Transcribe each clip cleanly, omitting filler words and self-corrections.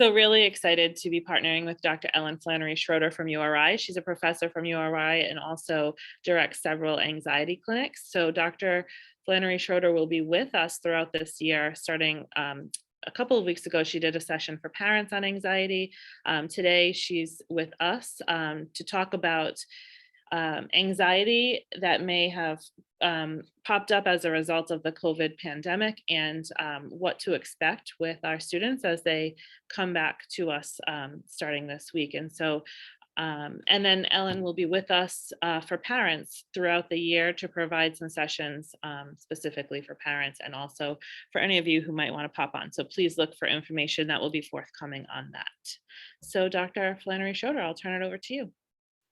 So really excited to be partnering with Dr. Ellen Flannery Schroeder from URI. She's a professor from URI and also directs several anxiety clinics. So Dr. Flannery Schroeder will be with us throughout this year, starting a couple of weeks ago, she did a session for parents on anxiety. Today, she's with us to talk about anxiety that may have popped up as a result of the COVID pandemic and what to expect with our students as they come back to us starting this week. And then Ellen will be with us for parents throughout the year to provide some sessions specifically for parents and also for any of you who might want to pop on. So please look for information that will be forthcoming on that. So Dr. Flannery Schroeder, I'll turn it over to you.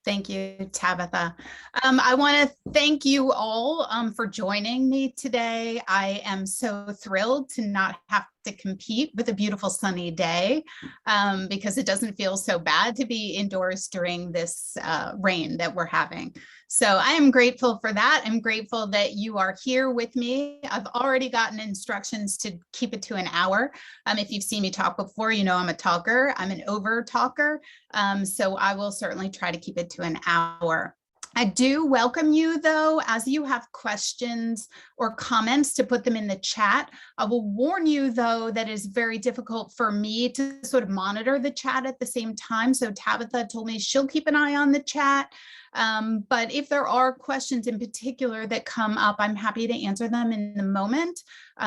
Thank you, Tabitha. I want to thank you all for joining me today. I am so thrilled to not have to compete with a beautiful sunny day because it doesn't feel so bad to be indoors during this rain that we're having. So I am grateful for that. I'm grateful that you are here with me. I've already gotten instructions to keep it to an hour. If you've seen me talk before, you know I'm a talker. I'm an over talker. So I will certainly try to keep it to an hour. I do welcome you, though, as you have questions or comments, to put them in the chat. I will warn you, though, that it is very difficult for me to sort of monitor the chat at the same time. So Tabitha told me she'll keep an eye on the chat. But if there are questions in particular that come up, I'm happy to answer them in the moment.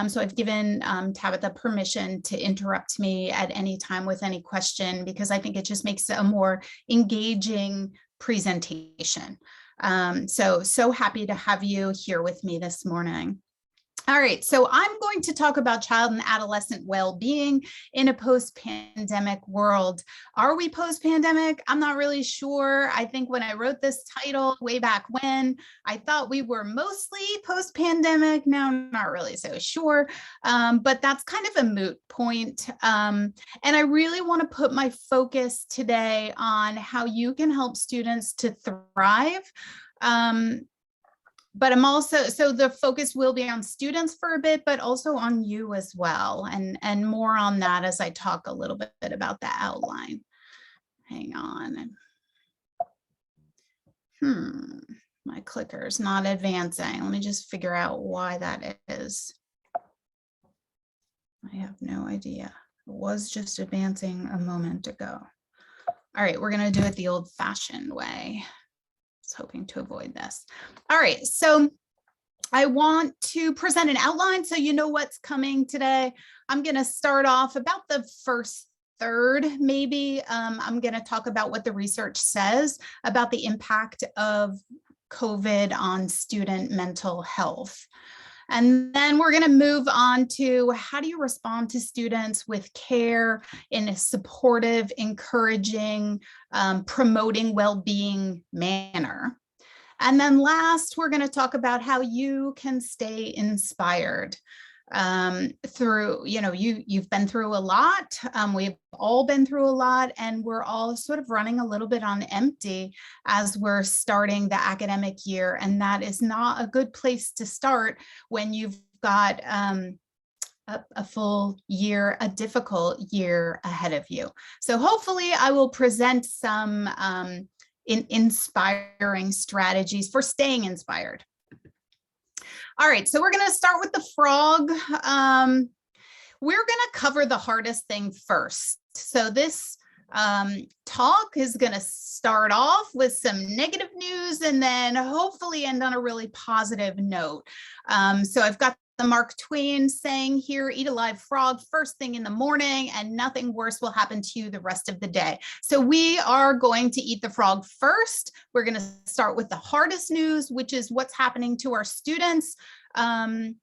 So I've given Tabitha permission to interrupt me at any time with any question, because I think it just makes a more engaging presentation. So happy to have you here with me this morning. All right, so I'm going to talk about child and adolescent well-being in a post-pandemic world. Are we post-pandemic? I'm not really sure. I think when I wrote this title way back when, I thought we were mostly post-pandemic. Now I'm not really so sure, but that's kind of a moot point. And I really want to put my focus today on how you can help students to thrive. But I'm also, so the focus will be on students for a bit, but also on you as well. And more on that as I talk a little bit about the outline. Hang on. My clicker's not advancing. Let me just figure out why that is. I have no idea. It was just advancing a moment ago. All right, we're gonna do it the old-fashioned way. Hoping to avoid this. All right, so I want to present an outline so you know what's coming today. I'm going to start off about the first third, maybe. I'm going to talk about what the research says about the impact of COVID on student mental health. And then we're going to move on to how do you respond to students with care in a supportive, encouraging, promoting well-being manner. And then last, we're going to talk about how you can stay inspired through, you've been through a lot. We've all been through a lot, and we're all sort of running a little bit on empty as we're starting the academic year. And that is not a good place to start when you've got a full year, a difficult year ahead of you. So hopefully I will present some inspiring strategies for staying inspired. All right, so we're going to start with the frog. We're going to cover the hardest thing first. So this talk is going to start off with some negative news and then hopefully end on a really positive note. So I've got the Mark Twain saying here, eat a live frog first thing in the morning and nothing worse will happen to you the rest of the day. So we are going to eat the frog first. We're going to start with the hardest news, which is what's happening to our students as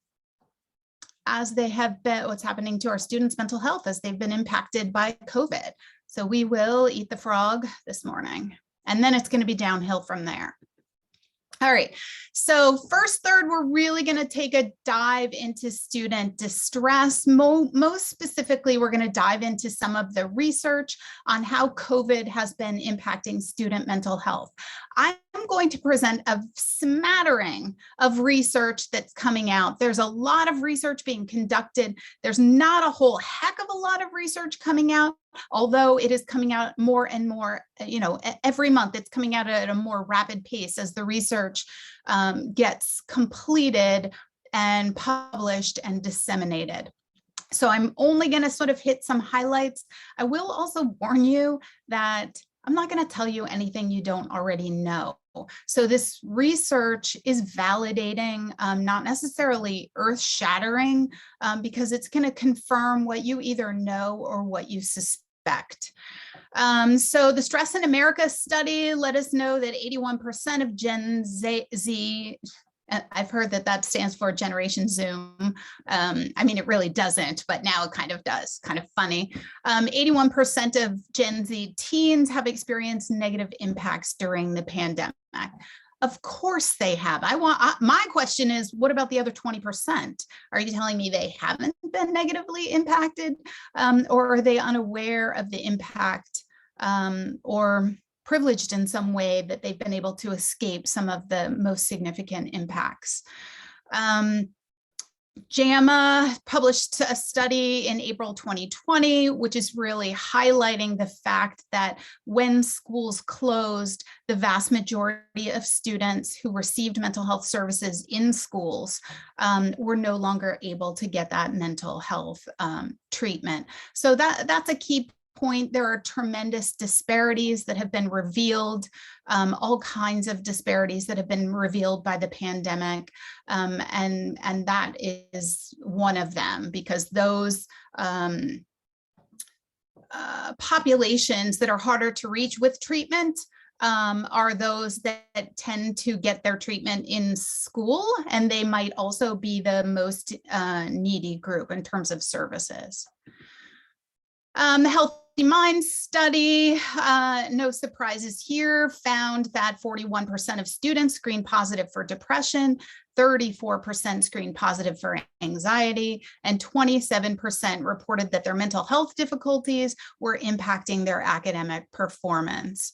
they have been, what's happening to our students' mental health as they've been impacted by COVID. So we will eat the frog this morning, and then it's going to be downhill from there. All right, so first third, we're really going to take a dive into student distress. Most specifically, we're going to dive into some of the research on how COVID has been impacting student mental health. I'm going to present a smattering of research that's coming out. There's a lot of research being conducted. There's not a whole heck of a lot of research coming out, although it is coming out more and more, every month it's coming out at a more rapid pace as the research gets completed and published and disseminated. So I'm only going to sort of hit some highlights. I will also warn you that I'm not going to tell you anything you don't already know. So this research is validating, not necessarily earth-shattering, because it's going to confirm what you either know or what you suspect. So the Stress in America study let us know that 81% of Gen Z, I've heard that stands for Generation Zoom. I mean, it really doesn't, but now it kind of does, kind of funny. 81% of Gen Z teens have experienced negative impacts during the pandemic. Of course they have. My question is, what about the other 20%? Are you telling me they haven't been negatively impacted, or are they unaware of the impact, or privileged in some way that they've been able to escape some of the most significant impacts? JAMA published a study in April 2020, which is really highlighting the fact that when schools closed, the vast majority of students who received mental health services in schools were no longer able to get that mental health treatment. So that's a key point. There are tremendous disparities that have been revealed, all kinds of disparities that have been revealed by the pandemic, and that is one of them, because those populations that are harder to reach with treatment are those that tend to get their treatment in school, and they might also be the most needy group in terms of services. The Healthy Minds study, no surprises here, found that 41% of students screened positive for depression, 34% screened positive for anxiety, and 27% reported that their mental health difficulties were impacting their academic performance.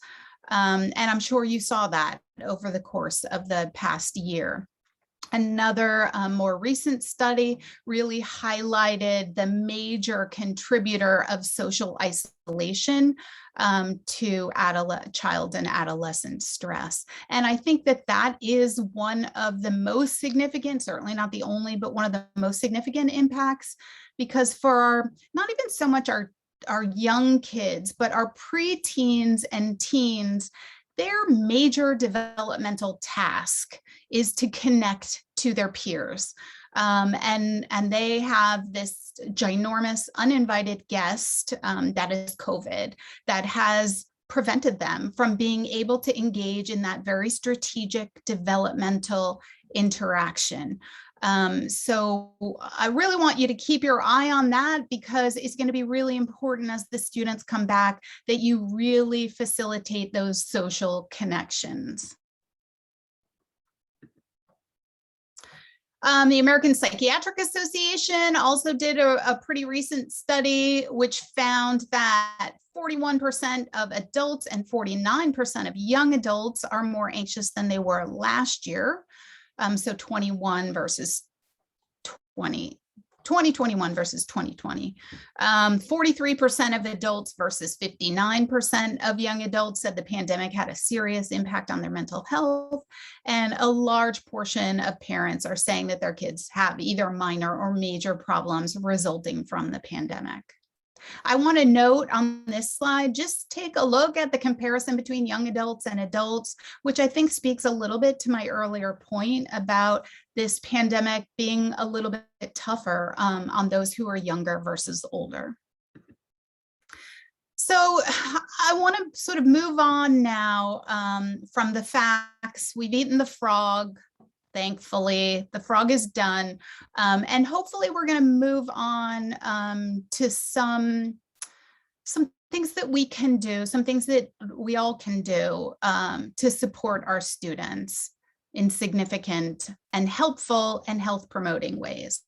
And I'm sure you saw that over the course of the past year. Another more recent study really highlighted the major contributor of social isolation to child and adolescent stress. And I think that is one of the most significant, certainly not the only, but one of the most significant impacts, because for not even so much our young kids, but our preteens and teens, their major developmental task is to connect to their peers. And they have this ginormous uninvited guest, that is COVID, that has prevented them from being able to engage in that very strategic developmental interaction. So I really want you to keep your eye on that, because it's going to be really important as the students come back that you really facilitate those social connections. The American Psychiatric Association also did a pretty recent study which found that 41% of adults and 49% of young adults are more anxious than they were last year. So 2021 versus 2020. 43% of adults versus 59% of young adults said the pandemic had a serious impact on their mental health. And a large portion of parents are saying that their kids have either minor or major problems resulting from the pandemic. I want to note on this slide, just take a look at the comparison between young adults and adults, which I think speaks a little bit to my earlier point about this pandemic being a little bit tougher on those who are younger versus older. So I want to sort of move on now from the facts. We've eaten the frog. Thankfully, the frog is done. And hopefully we're going to move on to some things that we can do, some things that we all can do to support our students in significant and helpful and health promoting ways.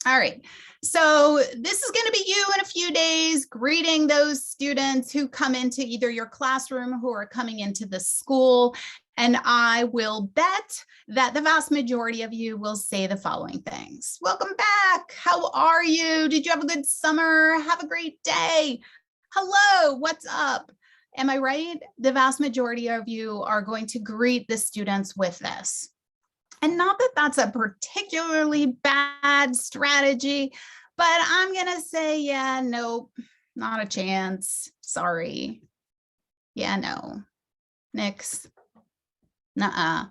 All right, so this is going to be you in a few days, greeting those students who come into either your classroom, who are coming into the school. And I will bet that the vast majority of you will say the following things. Welcome back. How are you? Did you have a good summer? Have a great day. Hello, what's up? Am I right? The vast majority of you are going to greet the students with this. And not that that's a particularly bad strategy, but I'm going to say, yeah, nope, not a chance. Sorry. Yeah, no, nix. Nuh-uh.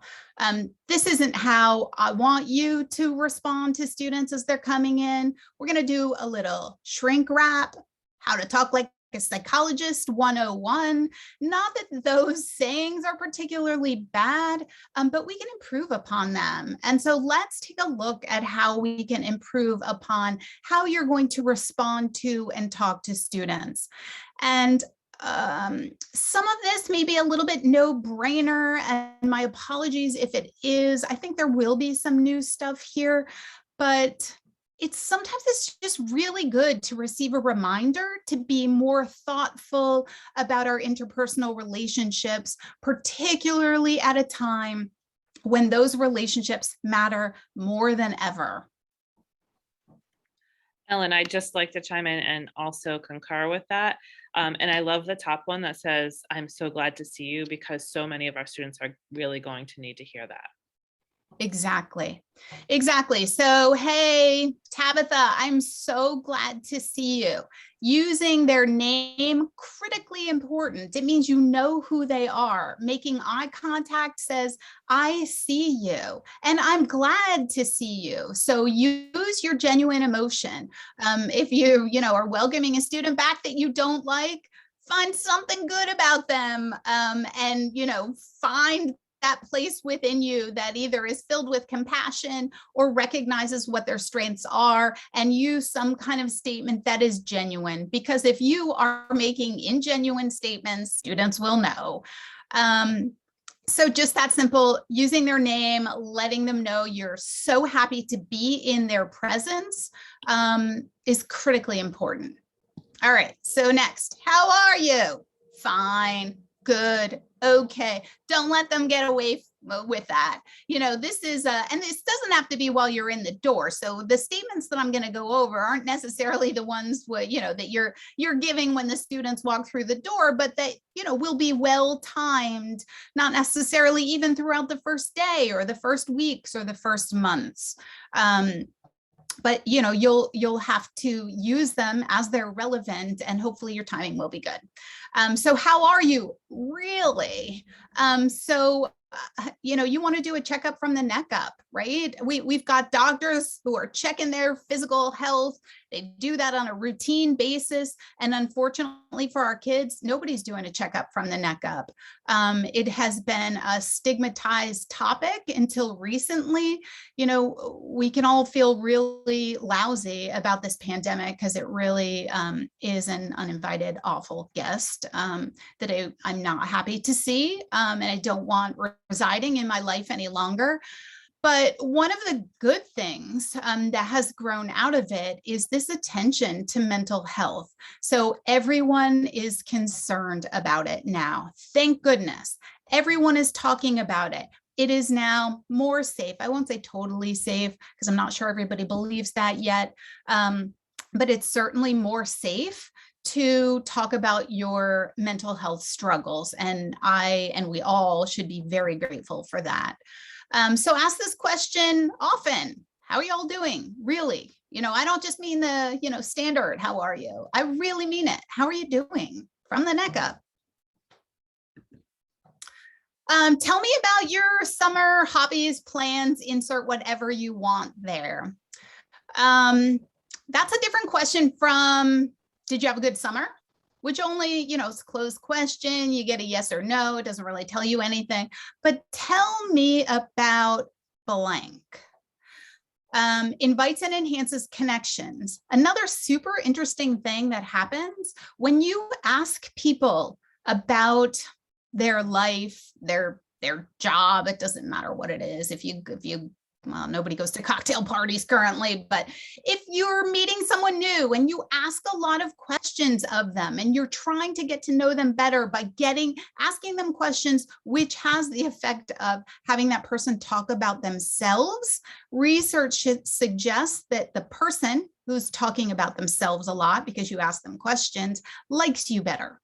This isn't how I want you to respond to students as they're coming in. We're going to do a little shrink wrap, how to talk like a psychologist 101. Not that those sayings are particularly bad, but we can improve upon them. And so let's take a look at how we can improve upon how you're going to respond to and talk to students. And some of this may be a little bit no-brainer, and my apologies if it is. I think there will be some new stuff here, but sometimes it's just really good to receive a reminder to be more thoughtful about our interpersonal relationships, particularly at a time when those relationships matter more than ever. Ellen, I'd just like to chime in and also concur with that. And I love the top one that says, I'm so glad to see you, because so many of our students are really going to need to hear that. Exactly. Exactly. So, hey, Tabitha, I'm so glad to see you. Using their name, critically important. It means you know who they are. Making eye contact says, I see you, and I'm glad to see you. So use your genuine emotion. If you are welcoming a student back that you don't like, find something good about them, and find that place within you that either is filled with compassion or recognizes what their strengths are, and use some kind of statement that is genuine. Because if you are making ingenuine statements, students will know. So just that simple, using their name, letting them know you're so happy to be in their presence, is critically important. All right, so next, how are you? Fine, good, okay. Don't let them get away with that. This is, and this doesn't have to be while you're in the door. So the statements that I'm going to go over aren't necessarily the ones that you're giving when the students walk through the door, but that, will be well timed, not necessarily even throughout the first day or the first weeks or the first months. But you'll have to use them as they're relevant, and hopefully your timing will be good. So how are you really? You want to do a checkup from the neck up, right? We've got doctors who are checking their physical health. They do that on a routine basis. And unfortunately for our kids, nobody's doing a checkup from the neck up. It has been a stigmatized topic until recently. We can all feel really lousy about this pandemic because it really is an uninvited, awful guest that I'm not happy to see, and I don't want residing in my life any longer. But one of the good things that has grown out of it is this attention to mental health. So everyone is concerned about it now. Thank goodness. Everyone is talking about it. It is now more safe. I won't say totally safe because I'm not sure everybody believes that yet, but it's certainly more safe to talk about your mental health struggles. And we all should be very grateful for that. So ask this question often. How are y'all doing? Really? I don't just mean the, standard, how are you? I really mean it. How are you doing? From the neck up. Tell me about your summer hobbies, plans, insert whatever you want there. That's a different question from, did you have a good summer? Which only, it's a closed question. You get a yes or no. It doesn't really tell you anything. But tell me about blank. Invites and enhances connections. Another super interesting thing that happens when you ask people about their life, their job, it doesn't matter what it is. If you well, nobody goes to cocktail parties currently, but if you're meeting someone new and you ask a lot of questions of them and you're trying to get to know them better by asking them questions, which has the effect of having that person talk about themselves, research suggests that the person who's talking about themselves a lot because you ask them questions likes you better.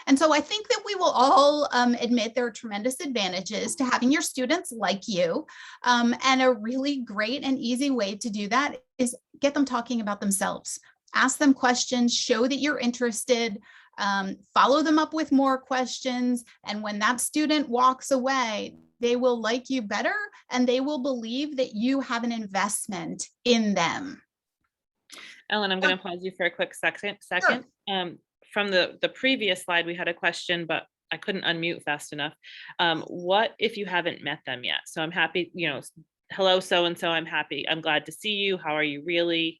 And so I think that we will all admit there are tremendous advantages to having your students like you. And a really great and easy way to do that is get them talking about themselves. Ask them questions, show that you're interested, follow them up with more questions. And when that student walks away, they will like you better and they will believe that you have an investment in them. Ellen, I'm going to pause you for a quick second. Sure. From the previous slide, we had a question, but I couldn't unmute fast enough. What if you haven't met them yet? So I'm happy, hello, so-and-so, I'm happy. I'm glad to see you. How are you really?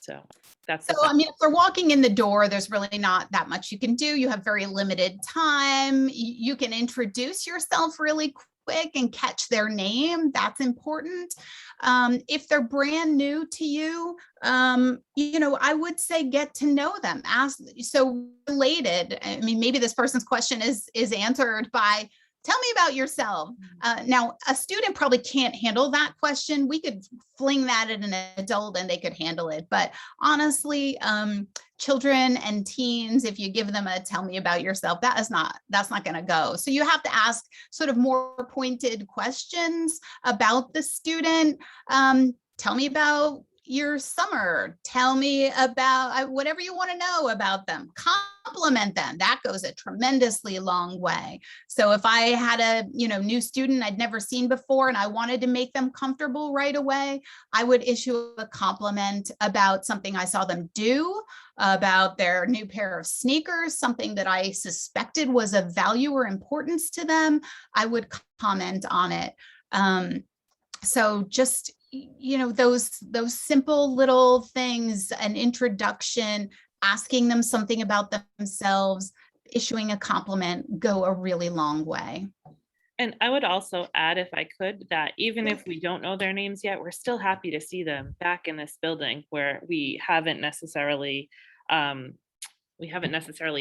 So that's I mean, if they're walking in the door, there's really not that much you can do. You have very limited time. You can introduce yourself really quick and catch their name. That's important. If they're brand new to you, I would say get to know them. So related. I mean, maybe this person's question is answered by, tell me about yourself. Now, a student probably can't handle that question. We could fling that at an adult and they could handle it. But honestly, children and teens, if you give them a tell me about yourself, that's not going to go. So you have to ask sort of more pointed questions about the student. Tell me about your summer. Tell me about whatever you want to know about them. Compliment them. That goes a tremendously long way. So if I had a new student I'd never seen before and I wanted to make them comfortable right away, I would issue a compliment about something I saw them do, about their new pair of sneakers, something that I suspected was of value or importance to them. I would comment on it. So just those simple little things, an introduction, asking them something about themselves, issuing a compliment, go a really long way. And I would also add, if I could, that even if we don't know their names yet, we're still happy to see them back in this building where we haven't necessarily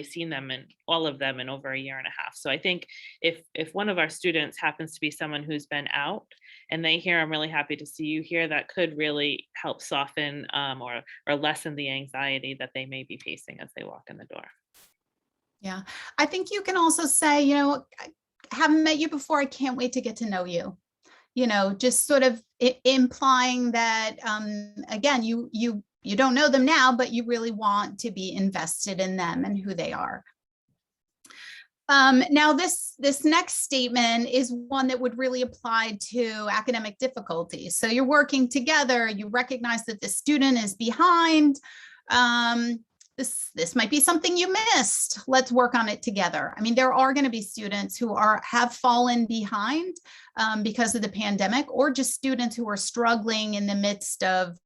seen them, and all of them, in over a year and a half. So I think if one of our students happens to be someone who's been out and they hear, I'm really happy to see you here, that could really help soften or lessen the anxiety that they may be facing as they walk in the door. Yeah, I think you can also say, I haven't met you before. I can't wait to get to know you. Just sort of implying that, again, you don't know them now, but you really want to be invested in them and who they are. Now, this next statement is one that would really apply to academic difficulties. So you're working together, you recognize that the student is behind. This might be something you missed. Let's work on it together. I mean, there are going to be students who have fallen behind because of the pandemic, or just students who are struggling in the midst of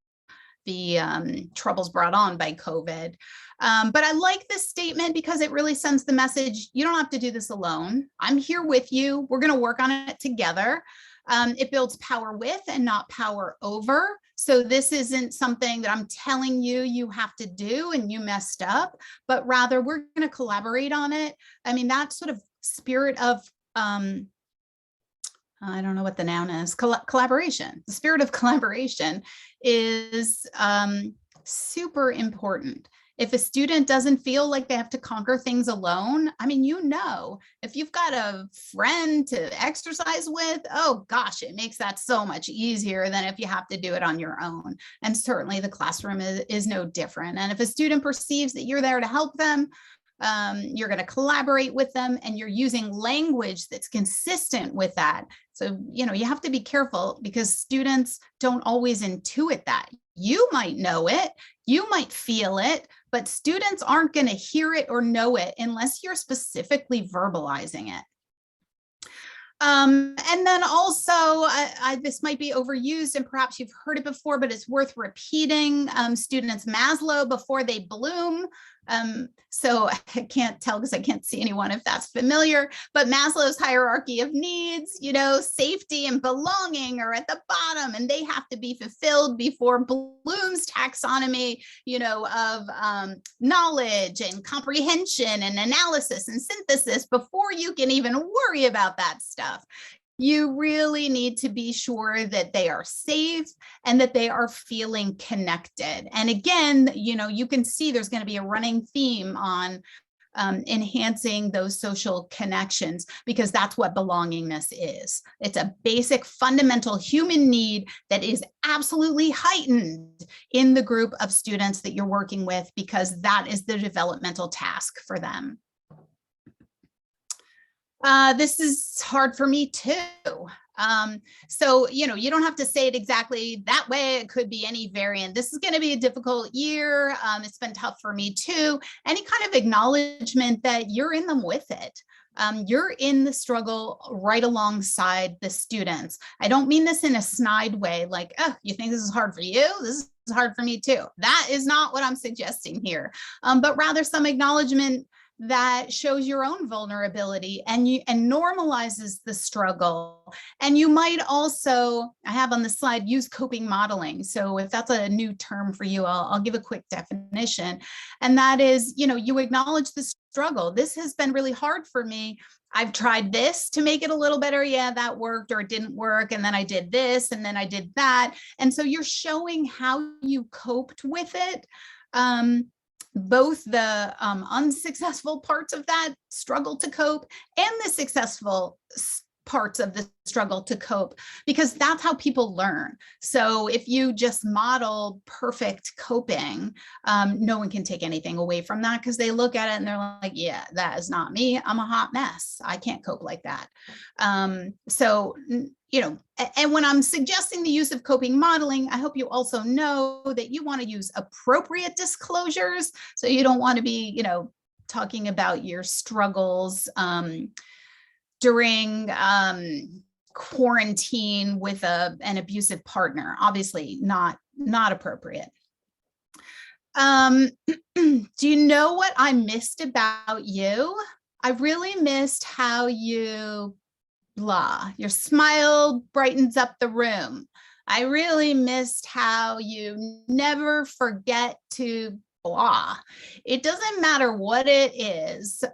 the troubles brought on by COVID. But I like this statement because it really sends the message, you don't have to do this alone. I'm here with you. We're going to work on it together. It builds power with and not power over. So this isn't something that I'm telling you have to do and you messed up, but rather we're going to collaborate on it. I mean, that sort of spirit of, I don't know what the noun is, collaboration. The spirit of collaboration is super important. If a student doesn't feel like they have to conquer things alone, I mean, if you've got a friend to exercise with, oh gosh, it makes that so much easier than if you have to do it on your own. And certainly the classroom is no different. And if a student perceives that you're there to help them, you're going to collaborate with them, and you're using language that's consistent with that. So, you have to be careful because students don't always intuit that. You might know it, you might feel it, but students aren't going to hear it or know it unless you're specifically verbalizing it. And then also, this might be overused and perhaps you've heard it before, but it's worth repeating. Students Maslow before they bloom. So I can't tell because I can't see anyone if that's familiar, but Maslow's hierarchy of needs, safety and belonging are at the bottom, and they have to be fulfilled before Bloom's taxonomy, of knowledge and comprehension and analysis and synthesis, before you can even worry about that stuff. You really need to be sure that they are safe and that they are feeling connected. And again, you can see there's going to be a running theme on enhancing those social connections, because that's what belongingness is. It's a basic fundamental human need that is absolutely heightened in the group of students that you're working with, because that is the developmental task for them. This is hard for me too. So, you don't have to say it exactly that way. It could be any variant. This is going to be a difficult year. It's been tough for me too. Any kind of acknowledgement that you're in them with it. You're in the struggle right alongside the students. I don't mean this in a snide way, like, oh, you think this is hard for you? This is hard for me too. That is not what I'm suggesting here, but rather some acknowledgement that shows your own vulnerability and normalizes the struggle. And you might also, I have on the slide, use coping modeling. So if that's a new term for you, I'll give a quick definition. And that is, you acknowledge the struggle. This has been really hard for me. I've tried this to make it a little better. Yeah, that worked, or it didn't work. And then I did this, and then I did that. And so you're showing how you coped with it. Both the unsuccessful parts of that struggle to cope and the successful parts of the struggle to cope, because that's how people learn. So if you just model perfect coping, no one can take anything away from that, because they look at it and they're like, yeah, that is not me. I'm a hot mess. I can't cope like that. And when I'm suggesting the use of coping modeling, I hope you also know that you want to use appropriate disclosures. So you don't want to be, talking about your struggles during quarantine with an abusive partner. Obviously not appropriate. Do you know what I missed about you? I really missed how you blah. Your smile brightens up the room. I really missed how you never forget to blah. It doesn't matter what it is.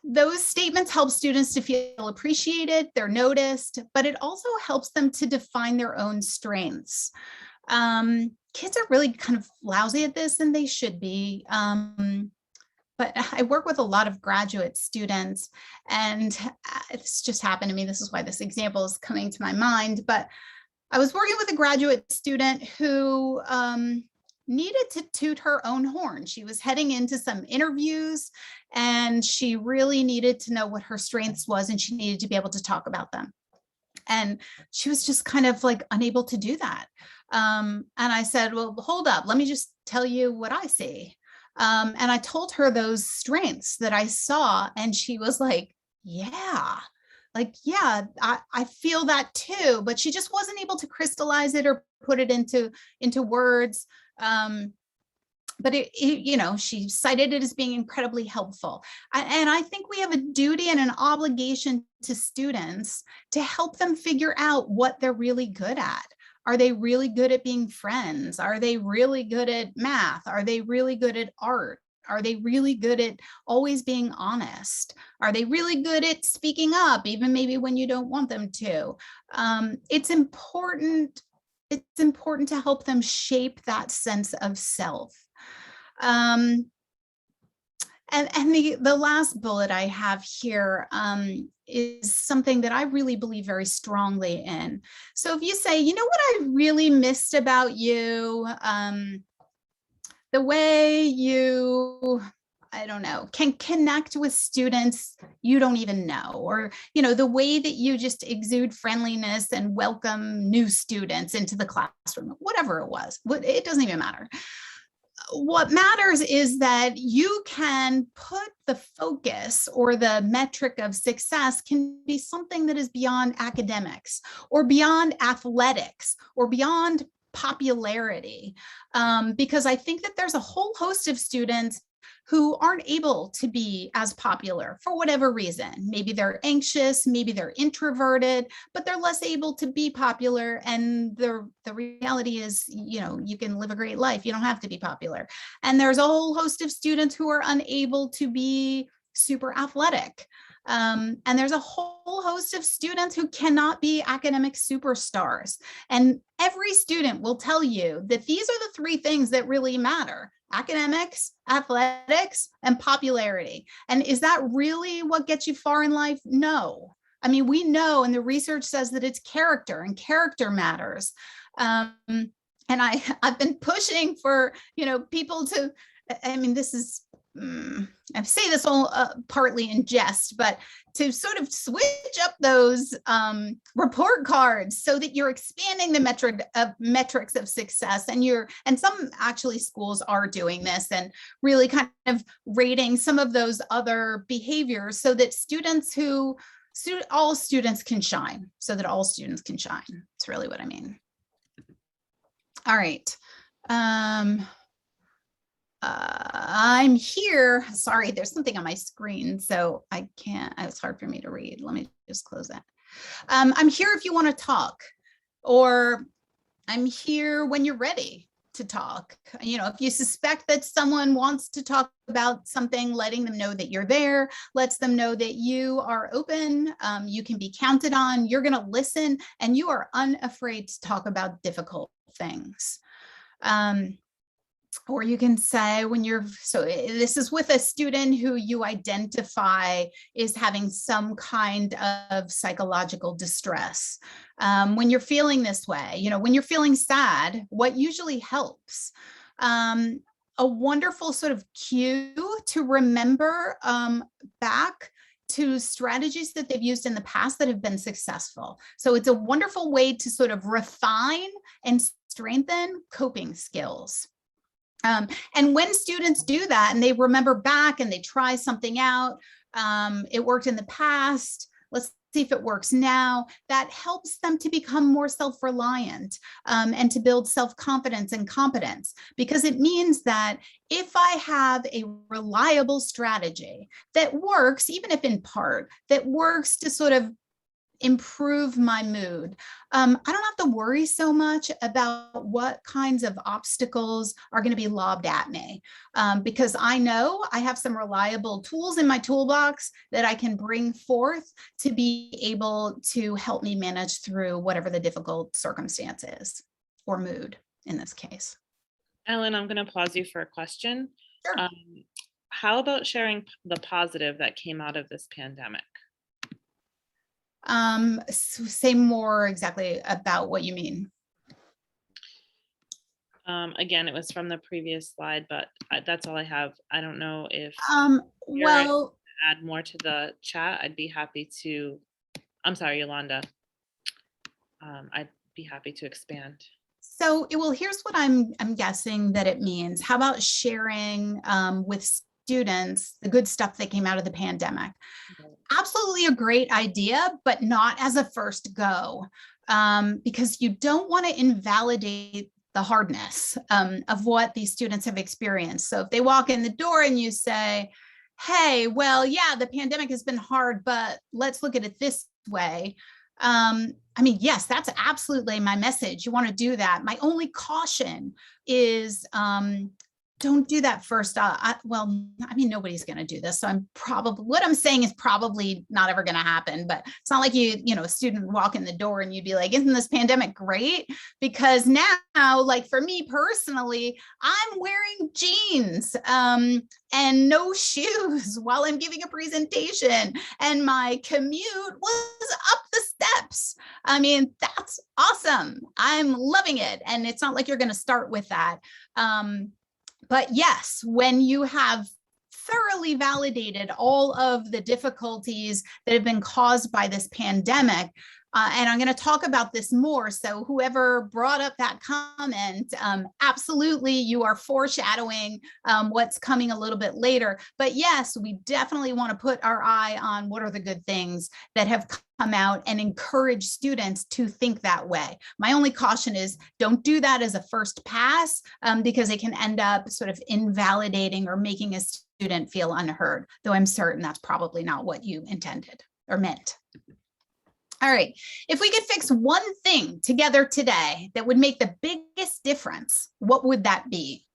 Those statements help students to feel appreciated, they're noticed, but it also helps them to define their own strengths. Kids are really kind of lousy at this, and they should be. But I work with a lot of graduate students, and it's just happened to me. This is why this example is coming to my mind. But I was working with a graduate student who needed to toot her own horn. She was heading into some interviews, and she really needed to know what her strengths was, and she needed to be able to talk about them. And she was just kind of like unable to do that. And I said, well, hold up, let me just tell you what I see. And I told her those strengths that I saw, and she was like, yeah, I feel that too, but she just wasn't able to crystallize it or put it into words. But she cited it as being incredibly helpful. And I think we have a duty and an obligation to students to help them figure out what they're really good at. Are they really good at being friends? Are they really good at math? Are they really good at art? Are they really good at always being honest? Are they really good at speaking up, even maybe when you don't want them to? It's important to help them shape that sense of self. And the last bullet I have here is something that I really believe very strongly in. So if you say, you know what I really missed about you, the way you, I don't know, can connect with students you don't even know, or, the way that you just exude friendliness and welcome new students into the classroom, whatever it was, it doesn't even matter. What matters is that you can put the focus, or the metric of success can be something that is beyond academics, or beyond athletics, or beyond popularity. Because I think that there's a whole host of students who aren't able to be as popular for whatever reason. Maybe they're anxious, maybe they're introverted, but they're less able to be popular. And the reality is, you can live a great life. You don't have to be popular. And there's a whole host of students who are unable to be super athletic. And there's a whole host of students who cannot be academic superstars. And every student will tell you that these are the three things that really matter: academics, athletics, and popularity. And is that really what gets you far in life? No. I mean, we know, and the research says that it's character, and character matters. And I've been pushing for, people to, I mean, this is, I say this all partly in jest, but to sort of switch up those report cards so that you're expanding the metrics of success, and some actually schools are doing this and really kind of rating some of those other behaviors so that all students can shine, It's really what I mean. All right. I'm here. Sorry, there's something on my screen, so I can't, it's hard for me to read. Let me just close that. I'm here if you want to talk, or I'm here when you're ready to talk. If you suspect that someone wants to talk about something, letting them know that you're there, lets them know that you are open, you can be counted on, you're going to listen, and you are unafraid to talk about difficult things. Or you can say this is with a student who you identify is having some kind of psychological distress. When you're feeling this way, when you're feeling sad, what usually helps? A wonderful sort of cue to remember back to strategies that they've used in the past that have been successful. So it's a wonderful way to sort of refine and strengthen coping skills. And when students do that and they remember back and they try something out, it worked in the past, let's see if it works now, that helps them to become more self-reliant and to build self-confidence and competence, because it means that if I have a reliable strategy that works, even if in part, that works to sort of improve my mood, I don't have to worry so much about what kinds of obstacles are going to be lobbed at me, because I know I have some reliable tools in my toolbox that I can bring forth to be able to help me manage through whatever the difficult circumstance is, or mood in this case. Ellen, I'm going to pause you for a question. Sure. How about sharing the positive that came out of this pandemic? Say more exactly about what you mean. Again, it was from the previous slide, but that's all I have. I don't know if well, add more to the chat. I'd be happy to. I'm sorry, Yolanda. I'd be happy to expand. So, well, here's what I'm guessing that it means. How about sharing with students the good stuff that came out of the pandemic? Absolutely a great idea, but not as a first go, because you don't want to invalidate the hardness of what these students have experienced. So if they walk in the door and you say, hey, well, yeah, the pandemic has been hard, but let's look at it this way. I mean, yes, that's absolutely my message. You want to do that. My only caution is don't do that first. Nobody's going to do this. So what I'm saying is probably not ever going to happen, but it's not like a student walk in the door and you'd be like, isn't this pandemic great? Because now, like for me personally, I'm wearing jeans and no shoes while I'm giving a presentation, and my commute was up the steps. I mean, that's awesome. I'm loving it. And it's not like you're going to start with that. But yes, when you have thoroughly validated all of the difficulties that have been caused by this pandemic, and I'm going to talk about this more. So whoever brought up that comment, absolutely, you are foreshadowing what's coming a little bit later. But yes, we definitely want to put our eye on what are the good things that have come out and encourage students to think that way. My only caution is don't do that as a first pass, because it can end up sort of invalidating or making a student feel unheard, though I'm certain that's probably not what you intended or meant. All right, if we could fix one thing together today that would make the biggest difference, what would that be?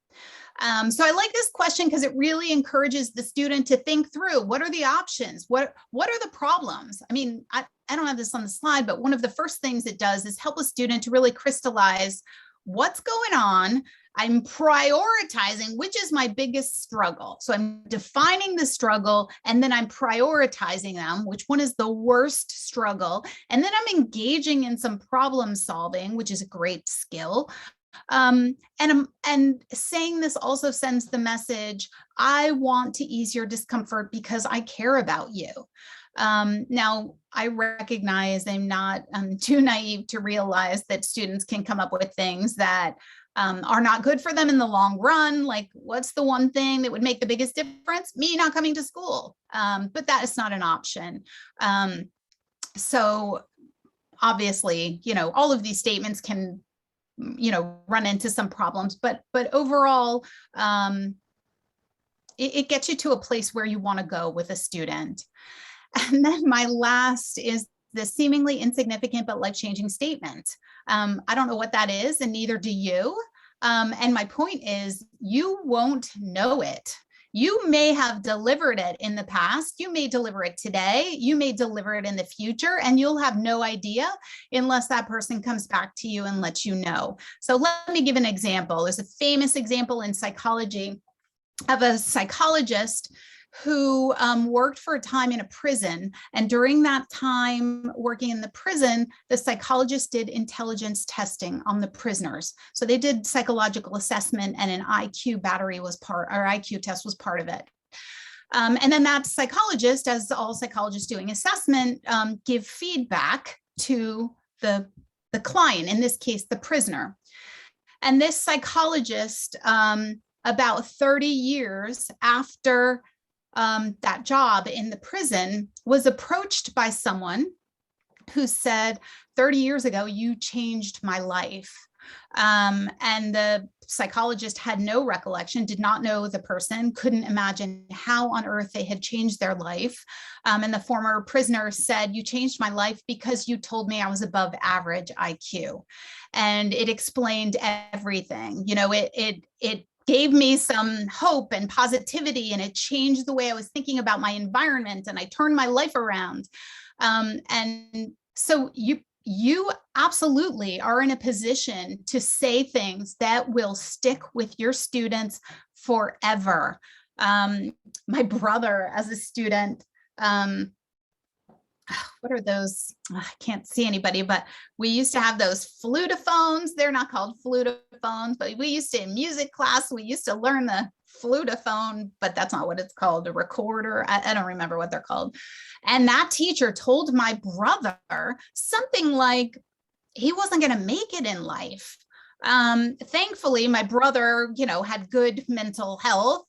So I like this question because it really encourages the student to think through, what are the options? What are the problems? I mean, I don't have this on the slide, but one of the first things it does is help a student to really crystallize what's going on. I'm prioritizing which is my biggest struggle. So I'm defining the struggle and then I'm prioritizing them, which one is the worst struggle. And then I'm engaging in some problem solving, which is a great skill. And saying this also sends the message, I want to ease your discomfort because I care about you. Now, I recognize I'm not too naive to realize that students can come up with things that are not good for them in the long run. Like, what's the one thing that would make the biggest difference? Me not coming to school. But that is not an option. So obviously, all of these statements can, run into some problems, but overall, it gets you to a place where you want to go with a student. And then my last is the seemingly insignificant but life-changing statement. I don't know what that is, and neither do you. And my point is, you won't know it. You may have delivered it in the past. You may deliver it today. You may deliver it in the future, and you'll have no idea unless that person comes back to you and lets you know. So let me give an example. There's a famous example in psychology of a psychologist who worked for a time in a prison. And during that time working in the prison, the psychologist did intelligence testing on the prisoners. So they did psychological assessment, and an IQ IQ test was part of it. And then that psychologist, as all psychologists doing assessment, give feedback to the client, in this case, the prisoner. And this psychologist, about 30 years after that job in the prison, was approached by someone who said, 30 years ago, you changed my life. And the psychologist had no recollection, did not know the person, couldn't imagine how on earth they had changed their life. And the former prisoner said, you changed my life because you told me I was above average IQ. And it explained everything. It gave me some hope and positivity, and it changed the way I was thinking about my environment, and I turned my life around. And so you absolutely are in a position to say things that will stick with your students forever. My brother, as a student, what are those? I can't see anybody, but we used to have those flutophones. They're not called flutophones, but we used to, in music class, we used to learn the flutophone, but that's not what it's called, a recorder. I don't remember what they're called. And that teacher told my brother something like he wasn't going to make it in life. Thankfully, my brother, had good mental health.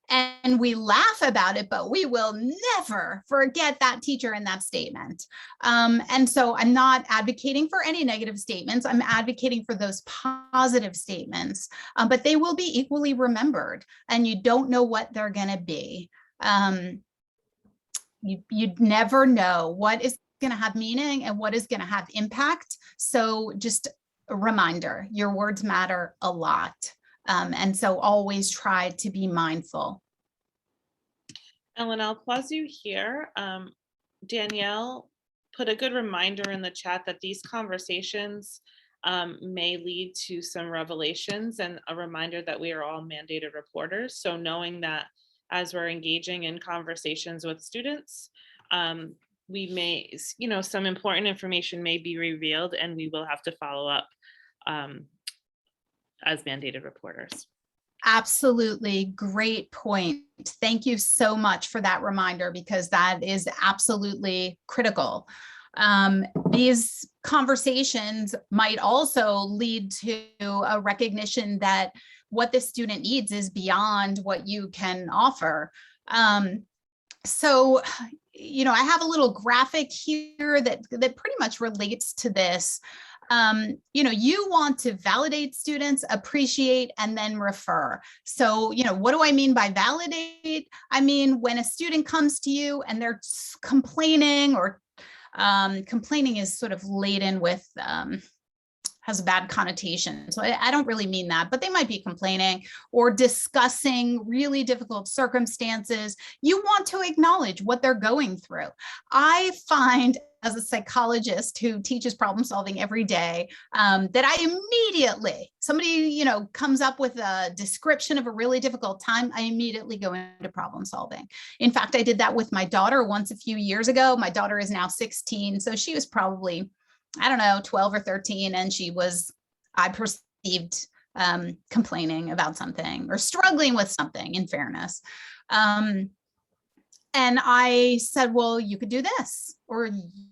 And we laugh about it, but we will never forget that teacher and that statement. And so I'm not advocating for any negative statements. I'm advocating for those positive statements, but they will be equally remembered, and you don't know what they're going to be. You'd never know what is going to have meaning and what is going to have impact. So just a reminder, your words matter a lot. And so always try to be mindful. Ellen, I'll pause you here. Danielle put a good reminder in the chat that these conversations may lead to some revelations, and a reminder that we are all mandated reporters. So knowing that as we're engaging in conversations with students, we may, some important information may be revealed, and we will have to follow up as mandated reporters. Absolutely. Great point. Thank you so much for that reminder, because that is absolutely critical. These conversations might also lead to a recognition that what the student needs is beyond what you can offer. So, I have a little graphic here that pretty much relates to this. You want to validate students, appreciate, and then refer. So, what do I mean by validate? I mean, when a student comes to you and they're complaining, or complaining is sort of laden with has a bad connotation. So I don't really mean that, but they might be complaining or discussing really difficult circumstances. You want to acknowledge what they're going through. I find, as a psychologist who teaches problem solving every day, that I immediately, somebody, comes up with a description of a really difficult time, I immediately go into problem solving. In fact, I did that with my daughter once a few years ago. My daughter is now 16, so she was probably, I don't know, 12 or 13, and I perceived complaining about something or struggling with something, in fairness. And I said, well, you could do this, or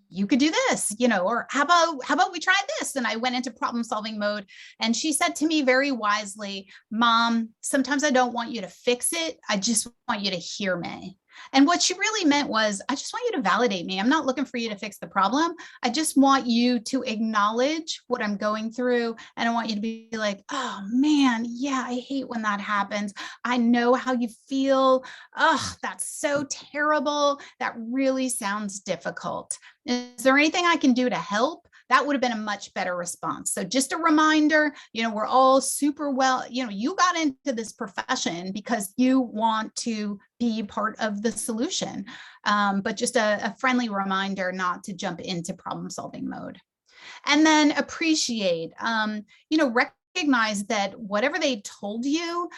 you could do this, or how about we try this? And I went into problem solving mode. And she said to me very wisely, Mom, sometimes I don't want you to fix it. I just want you to hear me. And what she really meant was, I just want you to validate me. I'm not looking for you to fix the problem. I just want you to acknowledge what I'm going through. And I want you to be like, oh man, yeah, I hate when that happens. I know how you feel. Oh, that's so terrible. That really sounds difficult. Is there anything I can do to help? That would have been a much better response. So just a reminder, we're all super well, you got into this profession because you want to be part of the solution. But just a friendly reminder not to jump into problem solving mode. And then appreciate, recognize that whatever they told you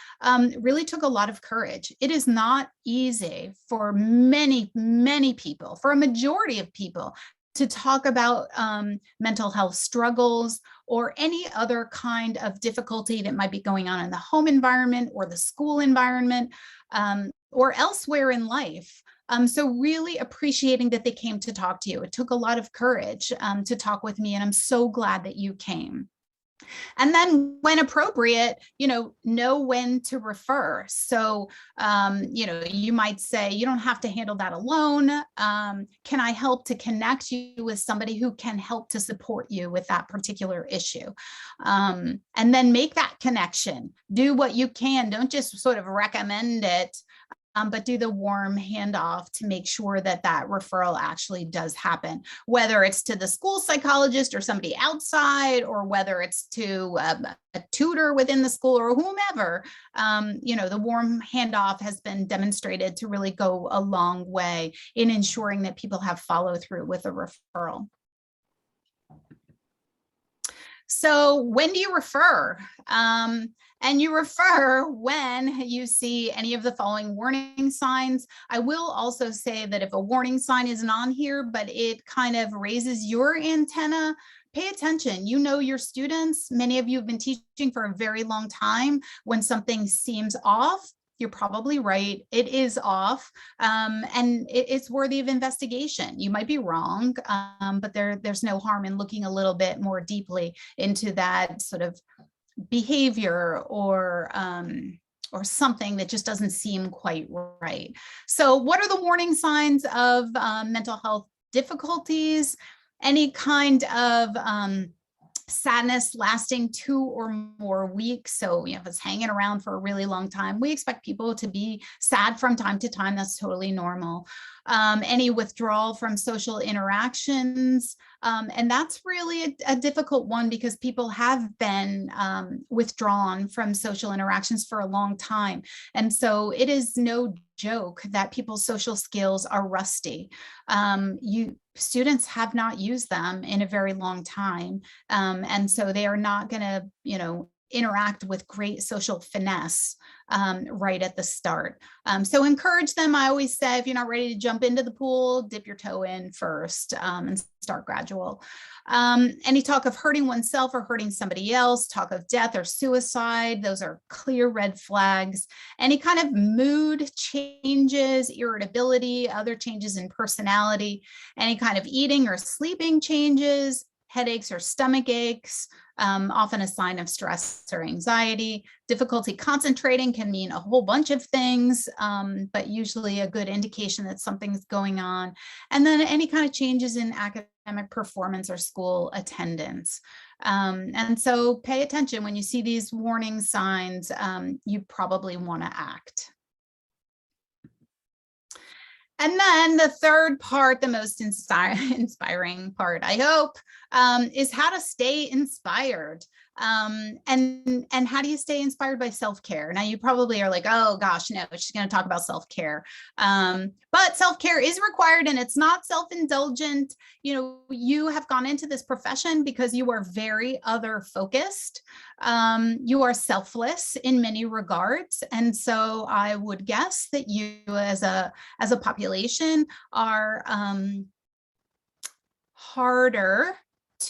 really took a lot of courage. It is not easy for many, many people, for a majority of people, to talk about mental health struggles or any other kind of difficulty that might be going on in the home environment or the school environment or elsewhere in life. So really appreciating that they came to talk to you. It took a lot of courage to talk with me, and I'm so glad that you came. And then when appropriate, know when to refer. So, you might say, you don't have to handle that alone. Can I help to connect you with somebody who can help to support you with that particular issue? And then make that connection. Do what you can. Don't just sort of recommend it. But do the warm handoff to make sure that that referral actually does happen, whether it's to the school psychologist or somebody outside, or whether it's to a tutor within the school or whomever. The warm handoff has been demonstrated to really go a long way in ensuring that people have follow through with a referral. So when do you refer? And you refer when you see any of the following warning signs. I will also say that if a warning sign isn't on here, but it kind of raises your antenna, pay attention. You know your students. Many of you have been teaching for a very long time. When something seems off, you're probably right. It is off, and it's worthy of investigation. You might be wrong, but there's no harm in looking a little bit more deeply into that sort of behavior or something that just doesn't seem quite right. So what are the warning signs of mental health difficulties? Any kind of sadness lasting 2 or more weeks. So, if it's hanging around for a really long time, we expect people to be sad from time to time. That's totally normal. Any withdrawal from social interactions. And that's really a difficult one because people have been withdrawn from social interactions for a long time. And so it is no joke that people's social skills are rusty. Students have not used them in a very long time. And so they are not going to, interact with great social finesse right at the start. So encourage them. I always say, if you're not ready to jump into the pool, dip your toe in first and start gradual. Any talk of hurting oneself or hurting somebody else, talk of death or suicide, those are clear red flags. Any kind of mood changes, irritability, other changes in personality, any kind of eating or sleeping changes, headaches or stomach aches, often a sign of stress or anxiety. Difficulty concentrating can mean a whole bunch of things, but usually a good indication that something's going on. And then any kind of changes in academic performance or school attendance. And so pay attention when you see these warning signs, you probably want to act. And then the third part, the most inspiring part, I hope, is how to stay inspired. And how do you stay inspired by self-care? Now you probably are like, oh gosh, no, she's going to talk about self-care. But self-care is required, and it's not self-indulgent. You know, you have gone into this profession because you are very other focused. You are selfless in many regards. And so I would guess that you as a population are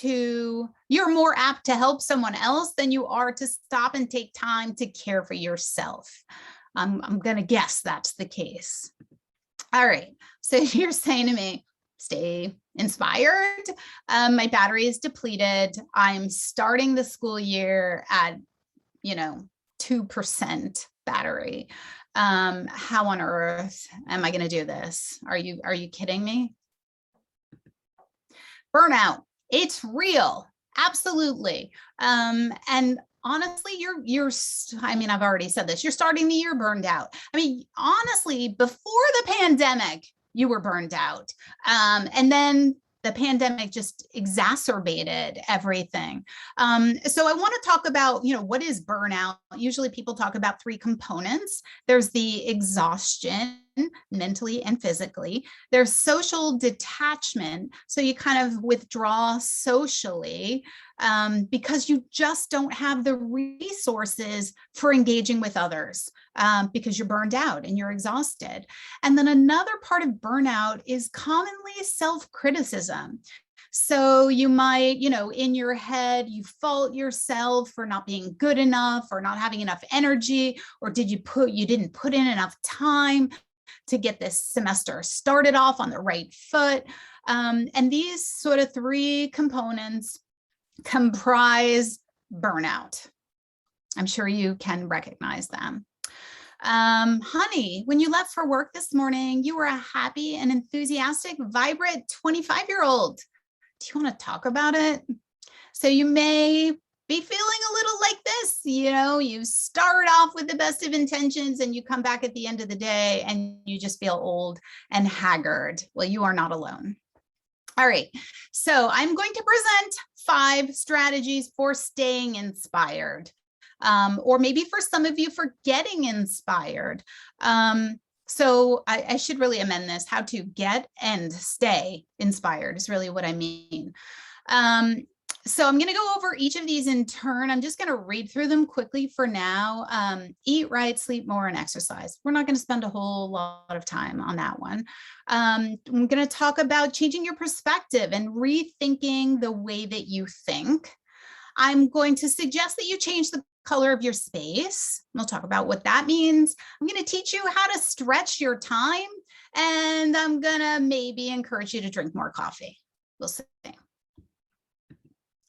you're more apt to help someone else than you are to stop and take time to care for yourself. I'm going to guess that's the case. All right. So you're saying to me, stay inspired. My battery is depleted. I'm starting the school year at, 2% battery. How on earth am I going to do this? Are you kidding me? Burnout. It's real. Absolutely. And honestly, I've already said this, you're starting the year burned out. I mean, honestly, before the pandemic, you were burned out. And then the pandemic just exacerbated everything. So I want to talk about, what is burnout? Usually people talk about three components. There's the exhaustion, mentally and physically. There's social detachment. So you kind of withdraw socially because you just don't have the resources for engaging with others because you're burned out and you're exhausted. And then another part of burnout is commonly self-criticism. So you might, in your head, you fault yourself for not being good enough or not having enough energy, or you didn't put in enough time to get this semester started off on the right foot. And these sort of three components comprise burnout. I'm sure you can recognize them. Honey, when you left for work this morning, you were a happy and enthusiastic, vibrant 25-year-old. Do you want to talk about it? So you may be feeling a little like this, you start off with the best of intentions and you come back at the end of the day and you just feel old and haggard. Well, you are not alone. All right, so I'm going to present 5 strategies for staying inspired, or maybe for some of you for getting inspired. So I should really amend this. How to get and stay inspired is really what I mean. So I'm going to go over each of these in turn. I'm just going to read through them quickly for now. Eat right, sleep more, and exercise. We're not going to spend a whole lot of time on that one. I'm going to talk about changing your perspective and rethinking the way that you think. I'm going to suggest that you change the color of your space. We'll talk about what that means. I'm going to teach you how to stretch your time, and I'm going to maybe encourage you to drink more coffee. We'll see.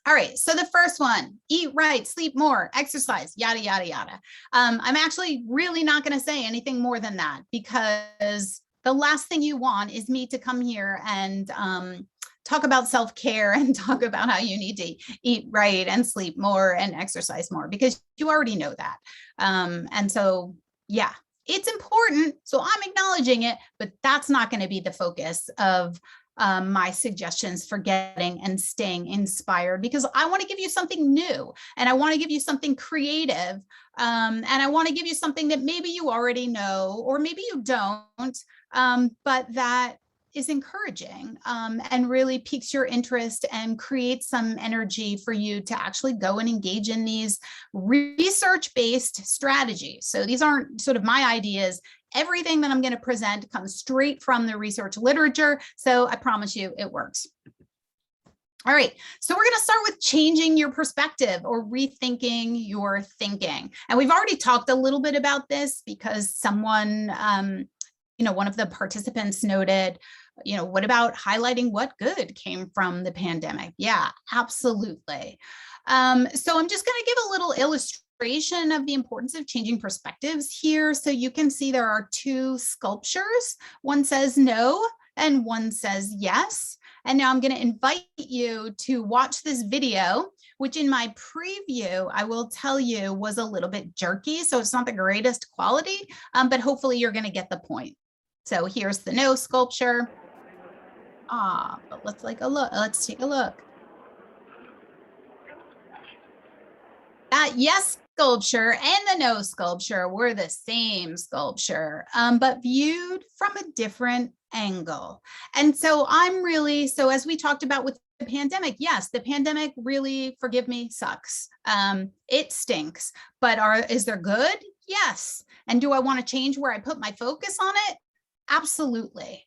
All right, so the first one, eat right, sleep more, exercise, yada, yada, yada. I'm actually really not going to say anything more than that, because the last thing you want is me to come here and talk about self-care and talk about how you need to eat right and sleep more and exercise more, because you already know that. And so, yeah, it's important. So I'm acknowledging it, but that's not going to be the focus of my suggestions for getting and staying inspired, because I want to give you something new, and I want to give you something creative, and I want to give you something that maybe you already know, or maybe you don't, but that is encouraging and really piques your interest and creates some energy for you to actually go and engage in these research-based strategies. So these aren't sort of my ideas. Everything that I'm going to present comes straight from the research literature. So I promise you it works. All right, so we're going to start with changing your perspective or rethinking your thinking. And we've already talked a little bit about this because someone, one of the participants noted, what about highlighting what good came from the pandemic? Yeah, absolutely. So I'm just going to give a little illustration of the importance of changing perspectives here. So you can see there are 2 sculptures. One says no, and one says yes. And now I'm going to invite you to watch this video, which in my preview, I will tell you was a little bit jerky. So it's not the greatest quality, but hopefully you're going to get the point. So here's the no sculpture. But let's take a look. That yes sculpture and the no sculpture were the same sculpture, but viewed from a different angle. And so so as we talked about with the pandemic, yes, the pandemic really, forgive me, sucks. It stinks, but is there good? Yes. And do I want to change where I put my focus on it? Absolutely.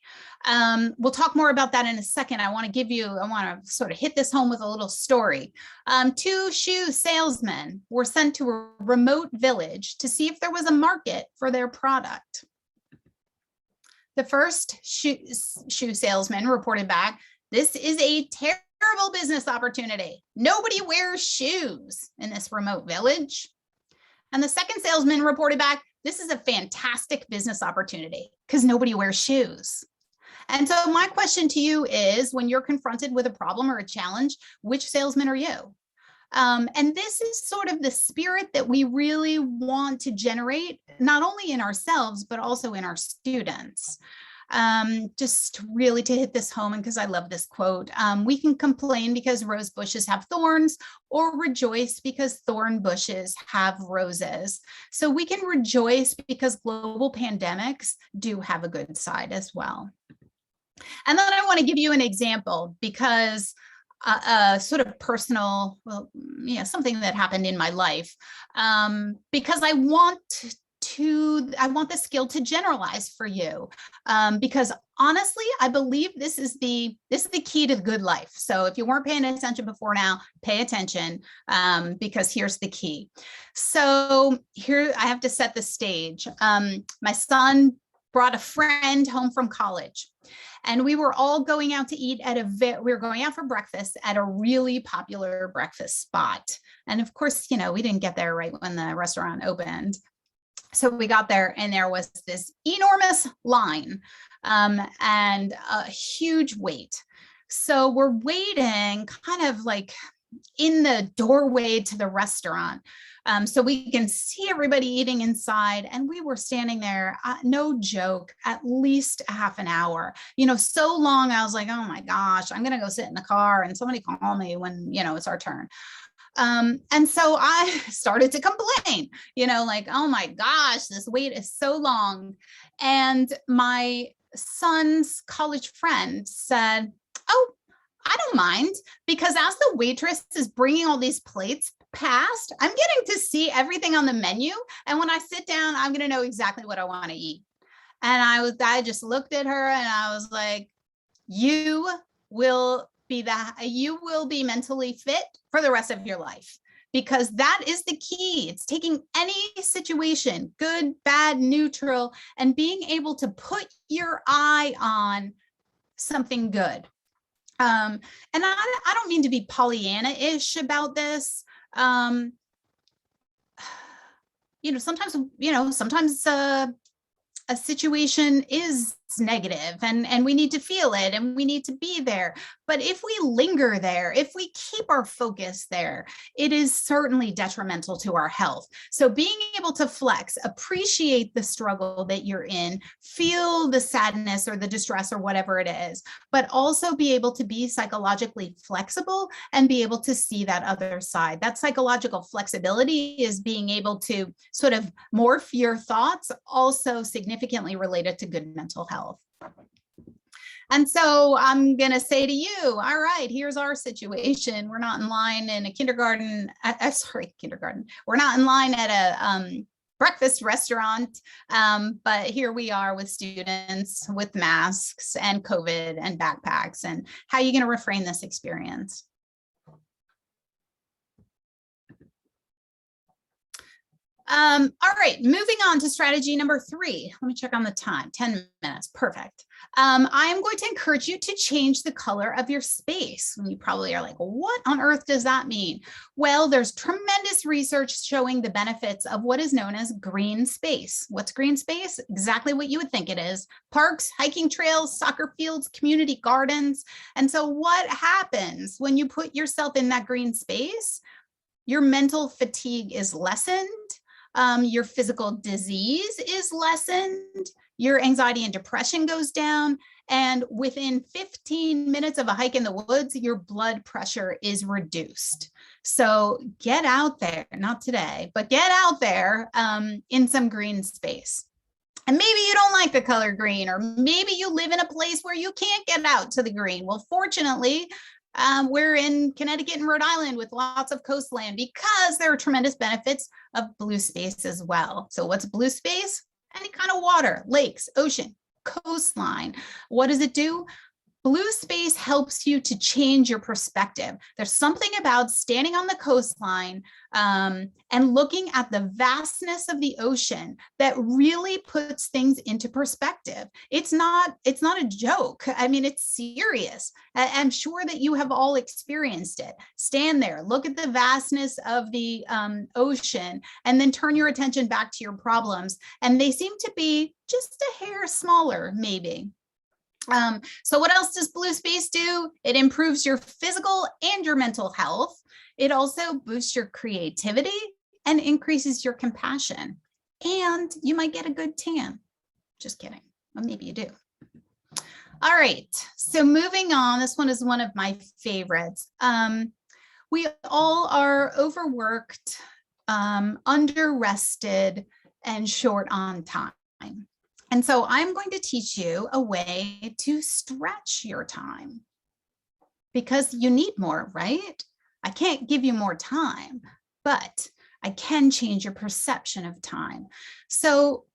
We'll talk more about that in a second. I want to sort of hit this home with a little story. Two shoe salesmen were sent to a remote village to see if there was a market for their product. The first shoe salesman reported back, "This is a terrible business opportunity. Nobody wears shoes in this remote village." And the second salesman reported back, "This is a fantastic business opportunity because nobody wears shoes." And so my question to you is, when you're confronted with a problem or a challenge, which salesman are you? And this is sort of the spirit that we really want to generate, not only in ourselves, but also in our students. Just really to hit this home, and because I love this quote, we can complain because rose bushes have thorns, or rejoice because thorn bushes have roses. So we can rejoice because global pandemics do have a good side as well. And then I want to give you an example, because sort of personal, something that happened in my life, because I want the skill to generalize for you, because honestly, I believe this is the key to the good life. So if you weren't paying attention before now, pay attention, because here's the key. So here I have to set the stage. My son brought a friend home from college, and we were all going out to eat we were going out for breakfast at a really popular breakfast spot. And of course, we didn't get there right when the restaurant opened. So we got there and there was this enormous line, and a huge wait. So we're waiting kind of like in the doorway to the restaurant, so we can see everybody eating inside. And we were standing there, no joke, at least a half an hour, so long. I was like, oh my gosh, I'm going to go sit in the car and somebody call me when, it's our turn. And so I started to complain, like, oh my gosh, this wait is so long. And my son's college friend said, "Oh, I don't mind, because as the waitress is bringing all these plates past, I'm getting to see everything on the menu. And when I sit down, I'm going to know exactly what I want to eat." And I just looked at her and I was like, you will be mentally fit for the rest of your life, because that is the key. It's taking any situation, good, bad, neutral, and being able to put your eye on something good. And I don't mean to be Pollyanna-ish about this. Sometimes a situation is negative, and we need to feel it and we need to be there. But if we linger there, if we keep our focus there, it is certainly detrimental to our health. So being able to flex, appreciate the struggle that you're in, feel the sadness or the distress or whatever it is, but also be able to be psychologically flexible and be able to see that other side. That psychological flexibility is being able to sort of morph your thoughts, also significantly related to good mental health. And so I'm going to say to you, all right, here's our situation. We're not in line in a kindergarten. We're not in line at a breakfast restaurant, but here we are with students with masks and COVID and backpacks. And how are you going to reframe this experience? All right, moving on to strategy number 3. Let me check on the time, 10 minutes, perfect. I am going to encourage you to change the color of your space. You probably are like, what on earth does that mean? Well, there's tremendous research showing the benefits of what is known as green space. What's green space? Exactly what you would think it is. Parks, hiking trails, soccer fields, community gardens. And so what happens when you put yourself in that green space? Your mental fatigue is lessened. Your physical disease is lessened. Your anxiety and depression goes down. And within 15 minutes of a hike in the woods, your blood pressure is reduced. So get out there, not today, but get out there in some green space. And maybe you don't like the color green, or maybe you live in a place where you can't get out to the green. Well, fortunately, we're in Connecticut and Rhode Island with lots of coastland, because there are tremendous benefits of blue space as well. So what's blue space? Any kind of water, lakes, ocean, coastline. What does it do? Blue space helps you to change your perspective. There's something about standing on the coastline and looking at the vastness of the ocean that really puts things into perspective. It's not a joke. I mean, it's serious. I'm sure that you have all experienced it. Stand there, look at the vastness of the ocean, and then turn your attention back to your problems. And they seem to be just a hair smaller, maybe. So what else does blue space do? It improves your physical and your mental health. It also boosts your creativity and increases your compassion. And you might get a good tan. Just kidding. Well, maybe you do. All right. So moving on, this one is one of my favorites. We all are overworked, under-rested, and short on time. And so I'm going to teach you a way to stretch your time, because you need more, right? I can't give you more time, but I can change your perception of time. So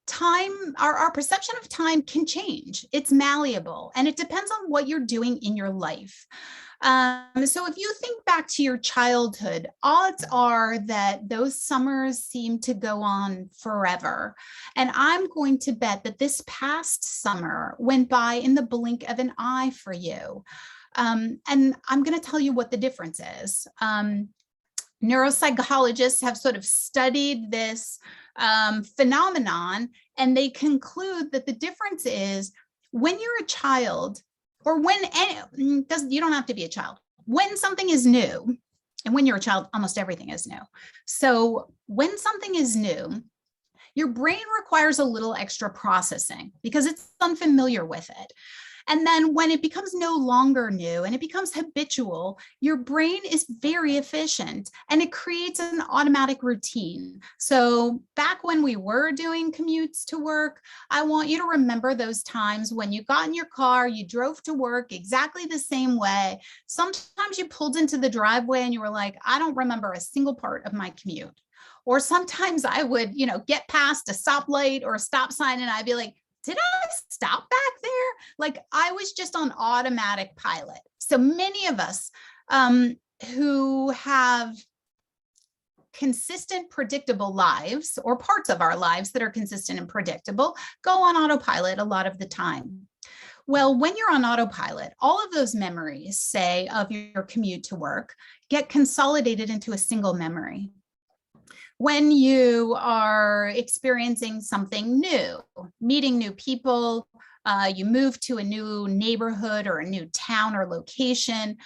time, our perception of time can change. It's malleable, and it depends on what you're doing in your life. So if you think back to your childhood, odds are that those summers seem to go on forever. And I'm going to bet that this past summer went by in the blink of an eye for you. And I'm going to tell you what the difference is. Neuropsychologists have sort of studied this phenomenon, and they conclude that the difference is when you're a child, or when you don't have to be a child, when something is new, and when you're a child, almost everything is new. So when something is new, your brain requires a little extra processing because it's unfamiliar with it. And then when it becomes no longer new and it becomes habitual, your brain is very efficient and it creates an automatic routine. So back when we were doing commutes to work, I want you to remember those times when you got in your car, you drove to work exactly the same way. Sometimes you pulled into the driveway and you were like, I don't remember a single part of my commute. Or sometimes I would, get past a stoplight or a stop sign and I'd be like, did I stop back there? Like I was just on automatic pilot. So many of us who have consistent, predictable lives, or parts of our lives that are consistent and predictable, go on autopilot a lot of the time. Well, when you're on autopilot, all of those memories, say, of your commute to work, get consolidated into a single memory. When you are experiencing something new, meeting new people, you move to a new neighborhood or a new town or location,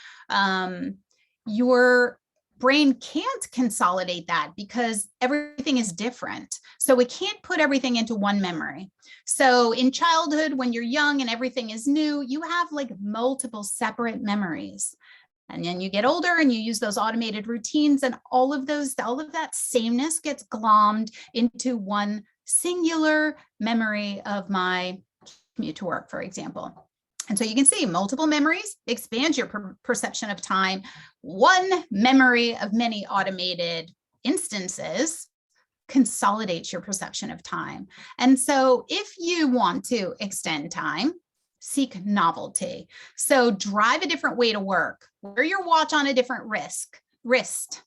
your brain can't consolidate that because everything is different. So it can't put everything into one memory. So in childhood, when you're young and everything is new, you have like multiple separate memories. And then you get older and you use those automated routines, and all of that sameness gets glommed into one singular memory of my commute to work, for example. And so you can see multiple memories expands your perception of time. One memory of many automated instances consolidates your perception of time. And so if you want to extend time, seek novelty. So drive a different way to work, wear your watch on a different wrist,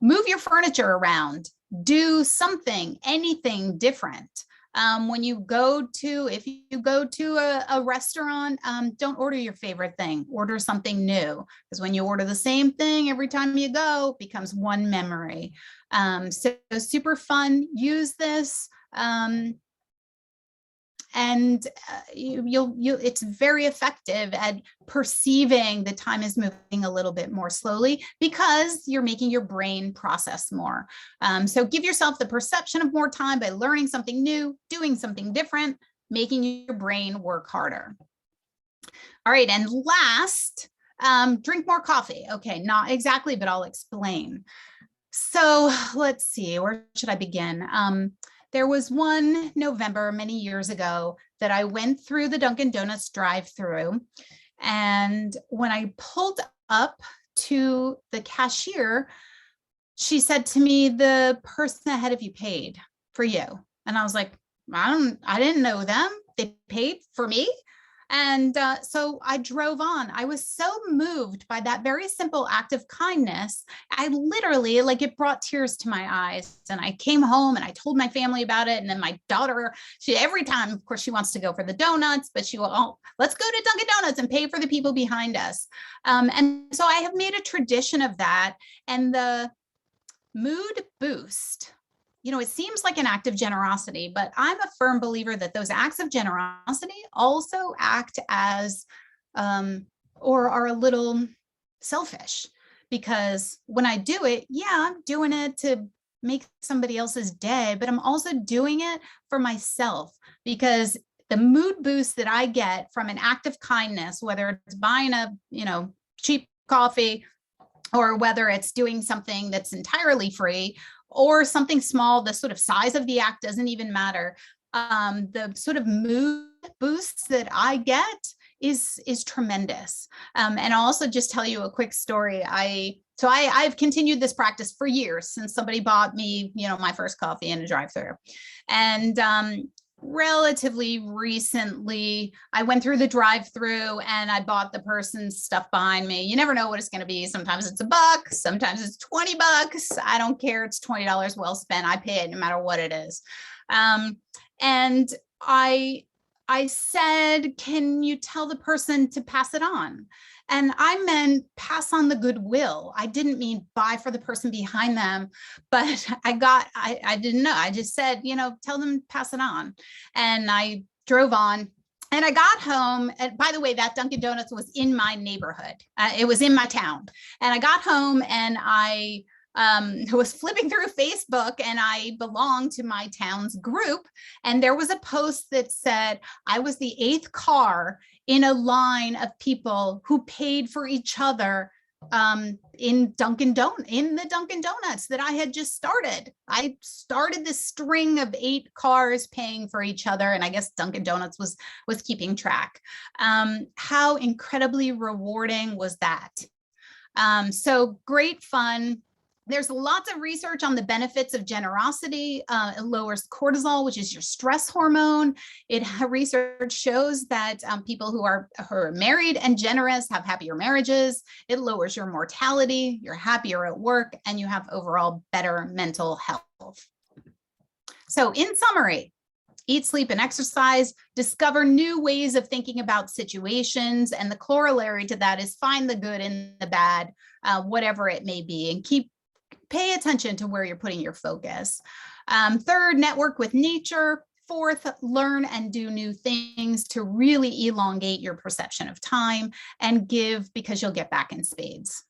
move your furniture around, do something, anything different. If you go to a restaurant, don't order your favorite thing, order something new, because when you order the same thing every time you go, it becomes one memory. So super fun, use this. and it's very effective at perceiving the time is moving a little bit more slowly because you're making your brain process more. So give yourself the perception of more time by learning something new, doing something different, making your brain work harder. All right, and last, drink more coffee. Okay, not exactly, but I'll explain. So let's see, where should I begin? There was one November many years ago that I went through the Dunkin' Donuts drive-through, and when I pulled up to the cashier, she said to me, "The person ahead of you paid for you." And I was like, I didn't know them. They paid for me. And so I drove on. I was so moved by that very simple act of kindness. I literally, like, it brought tears to my eyes. And I came home and I told my family about it. And then my daughter, every time, of course, she wants to go for the donuts, but she will, "Oh, let's go to Dunkin' Donuts and pay for the people behind us." And so I have made a tradition of that. And the mood boost, it seems like an act of generosity, but I'm a firm believer that those acts of generosity also act as, or are a little selfish, because when I do it, I'm doing it to make somebody else's day, but I'm also doing it for myself, because the mood boost that I get from an act of kindness, whether it's buying a, cheap coffee, or whether it's doing something that's entirely free, or something small, the sort of size of the act doesn't even matter. The sort of mood boosts that I get is tremendous. And I'll also just tell you a quick story. I've continued this practice for years, since somebody bought me, my first coffee in a drive-thru. And relatively recently, I went through the drive-thru and I bought the person's stuff behind me. You never know what it's going to be. Sometimes it's $1, sometimes it's $20. I don't care. It's $20 well spent. I pay it no matter what it is. And I said, "Can you tell the person to pass it on?" And I meant pass on the goodwill. I didn't mean buy for the person behind them, but I didn't know. I just said, tell them to pass it on. And I drove on and I got home. And by the way, that Dunkin' Donuts was in my neighborhood. It was in my town. And I got home and I was flipping through Facebook, and I belonged to my town's group. And there was a post that said, I was the 8th car in a line of people who paid for each other in the Dunkin' Donuts that I had just started. I started this string of 8 cars paying for each other, and I guess Dunkin' Donuts was keeping track. How incredibly rewarding was that? So great fun. There's lots of research on the benefits of generosity. It lowers cortisol, which is your stress hormone. Research shows that people who are married and generous have happier marriages. It lowers your mortality, you're happier at work, and you have overall better mental health. So in summary, eat, sleep, and exercise, discover new ways of thinking about situations, and the corollary to that is find the good in the bad, whatever it may be, and pay attention to where you're putting your focus. 3rd, network with nature. 4th, learn and do new things to really elongate your perception of time, and give because you'll get back in spades.